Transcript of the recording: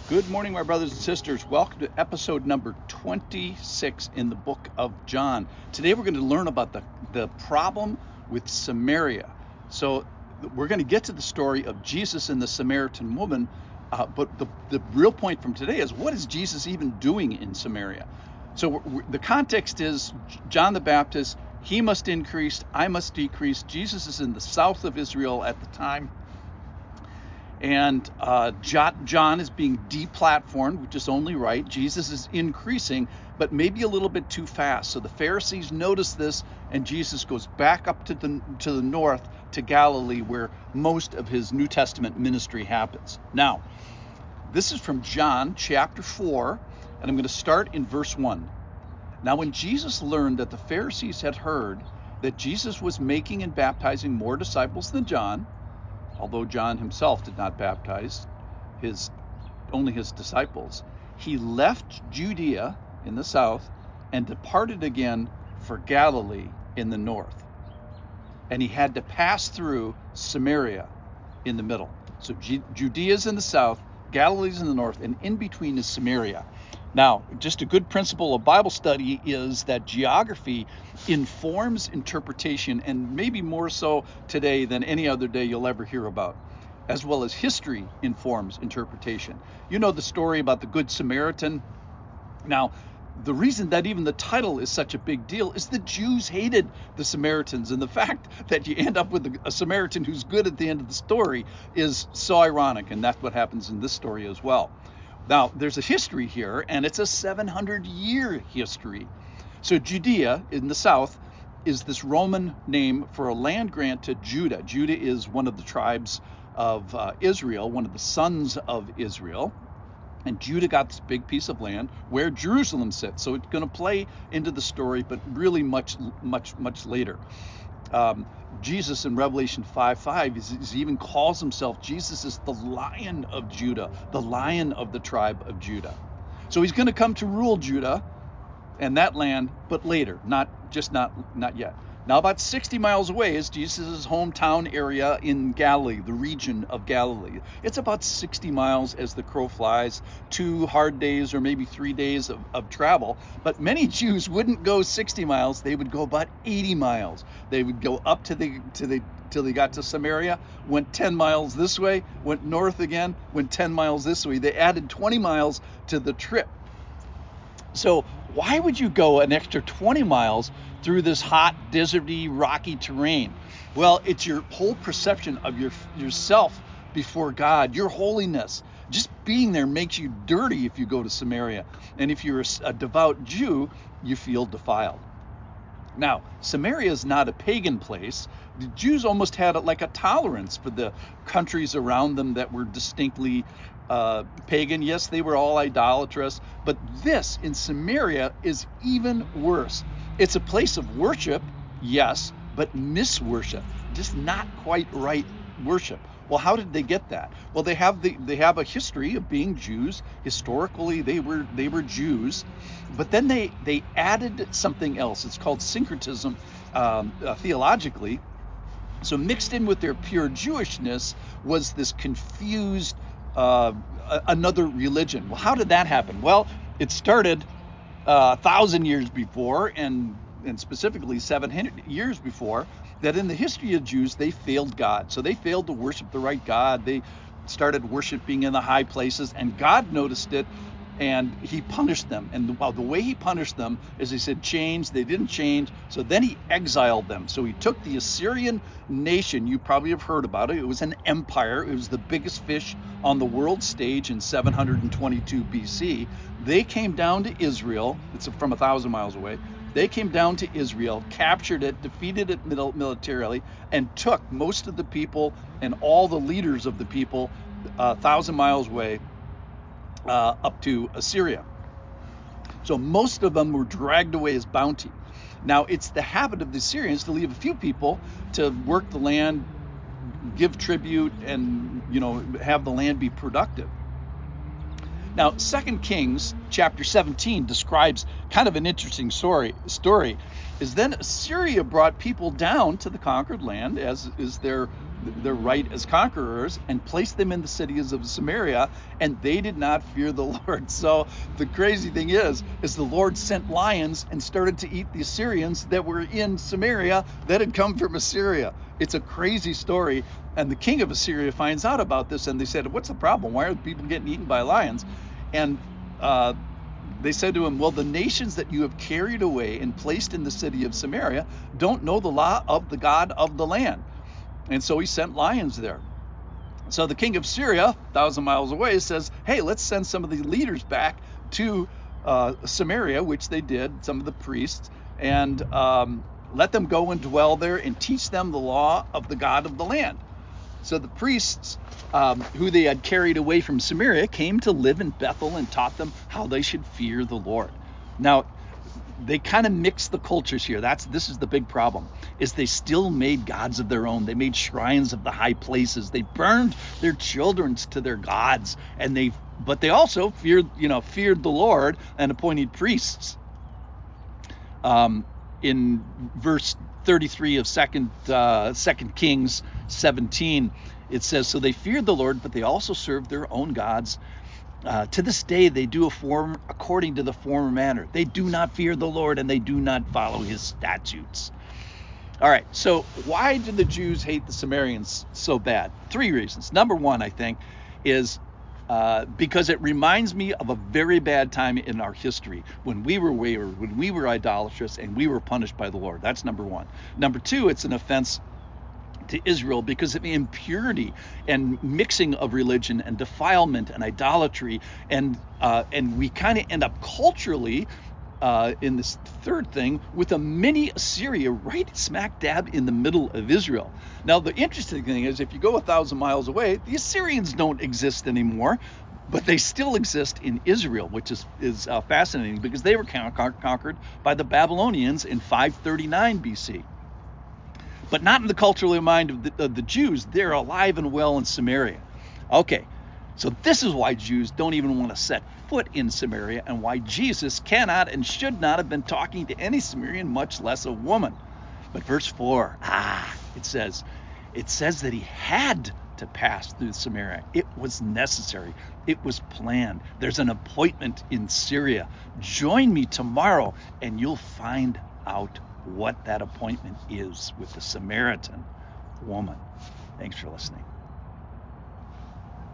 Good morning, my brothers and sisters. Welcome to episode number 26 in the book of John. Today we're going to learn about the problem with Samaria. So we're going to get to the story of Jesus and the Samaritan woman, but the real point from today is, what is Jesus even doing in Samaria? So the context is John the Baptist, he must increase, I must decrease. Jesus is in the south of Israel at the time. And John is being deplatformed, which is only right. Jesus is increasing, but maybe a little bit too fast. So the Pharisees notice this, and Jesus goes back up to the north, to Galilee, where most of his New Testament ministry happens. Now, this is from John chapter 4, and I'm going to start in verse 1. Now, when Jesus learned that the Pharisees had heard that Jesus was making and baptizing more disciples than John, although John himself did not baptize only his disciples, he left Judea in the south and departed again for Galilee in the north. And he had to pass through Samaria in the middle. So Judea's in the south, Galilee's in the north, and in between is Samaria. Now, just a good principle of Bible study is that geography informs interpretation, and maybe more so today than any other day you'll ever hear about, as well as history informs interpretation. You know the story about the Good Samaritan. Now, the reason that even the title is such a big deal is the Jews hated the Samaritans, and the fact that you end up with a Samaritan who's good at the end of the story is so ironic, and that's what happens in this story as well. Now, there's a history here, and it's a 700-year history. So Judea in the south is this Roman name for a land grant to Judah. Judah is one of the tribes of Israel, one of the sons of Israel. And Judah got this big piece of land where Jerusalem sits. So it's going to play into the story, but really much later. Jesus in Revelation 5:5 he even calls himself, Jesus is the Lion of Judah, the Lion of the tribe of Judah. So he's going to come to rule Judah and that land, but later, not yet. Now, about 60 miles away is Jesus' hometown area in Galilee, the region of Galilee. It's about 60 miles as the crow flies, 2 hard days or maybe 3 days of travel. But many Jews wouldn't go 60 miles. They would go about 80 miles. They would go up till they got to Samaria, went 10 miles this way, went north again, went 10 miles this way. They added 20 miles to the trip. So why would you go an extra 20 miles through this hot, deserty, rocky terrain? Well, it's your whole perception of yourself before God, your holiness. Just being there makes you dirty if you go to Samaria. And if you're a devout Jew, you feel defiled. Now, Samaria is not a pagan place. The Jews almost had like a tolerance for the countries around them that were distinctly pagan. Yes, they were all idolatrous, but this in Samaria is even worse. It's a place of worship, yes, but misworship, just not quite right worship. Well, how did they get that? Well, they have a history of being Jews. Historically, they were Jews, but then they added something else. It's called syncretism theologically. So mixed in with their pure Jewishness was this confused another religion. Well, how did that happen? Well, it started 1,000 years before, and specifically 700 years before, that in the history of Jews, they failed God. So they failed to worship the right God. They started worshiping in the high places, and God noticed it, and he punished them. And the way he punished them is he said, change. They didn't change. So then he exiled them. So he took the Assyrian nation. You probably have heard about it. It was an empire. It was the biggest fish on the world stage in 722 BC. They came down to Israel. It's from 1,000 miles away. They came down to Israel, captured it, defeated it militarily, and took most of the people and all the leaders of the people 1,000 miles away up to Assyria. So most of them were dragged away as bounty. Now, it's the habit of the Assyrians to leave a few people to work the land, give tribute, and have the land be productive. Now, 2 Kings chapter 17 describes kind of an interesting story. Is then Assyria brought people down to the conquered land, as is their their right as conquerors and placed them in the cities of Samaria, and they did not fear the Lord. So the crazy thing is the Lord sent lions and started to eat the Assyrians that were in Samaria that had come from Assyria. It's a crazy story. And the king of Assyria finds out about this, and they said, what's the problem? Why are people getting eaten by lions? And they said to him, well, the nations that you have carried away and placed in the city of Samaria don't know the law of the God of the land. And so he sent lions there. So the king of Syria, 1,000 miles away, says, hey, let's send some of the leaders back to Samaria, which they did, some of the priests, and let them go and dwell there and teach them the law of the God of the land. So the priests who they had carried away from Samaria came to live in Bethel and taught them how they should fear the Lord. Now, they kind of mixed the cultures here. This is the big problem, is they still made gods of their own. They made shrines of the high places. They burned their children to their gods, but they also feared the Lord and appointed priests. In verse 33 of 2 Kings 17, it says, so they feared the Lord, but they also served their own gods. To this day, they do according to the former manner. They do not fear the Lord, and they do not follow his statutes. All right, so why do the Jews hate the Samaritans so bad? 3 reasons. Number 1, I think, is because it reminds me of a very bad time in our history when we were wayward, when we were idolatrous, and we were punished by the Lord. That's number 1. Number 2, it's an offense to Israel because of impurity and mixing of religion and defilement and idolatry, and we kind of end up culturally in this third thing with a Mini-Assyria right smack dab in the middle of Israel. Now the interesting thing is, if you go 1,000 miles away, the Assyrians don't exist anymore, but they still exist in Israel, which is fascinating because they were conquered by the Babylonians in 539 BC. But not in the cultural mind of the Jews. They're alive and well in Samaria. Okay, so this is why Jews don't even want to set foot in Samaria, and why Jesus cannot and should not have been talking to any Samaritan, much less a woman. But verse 4, it says that he had to pass through Samaria. It was necessary. It was planned. There's an appointment in Syria. Join me tomorrow, and you'll find out what that appointment is with the Samaritan woman. Thanks for listening.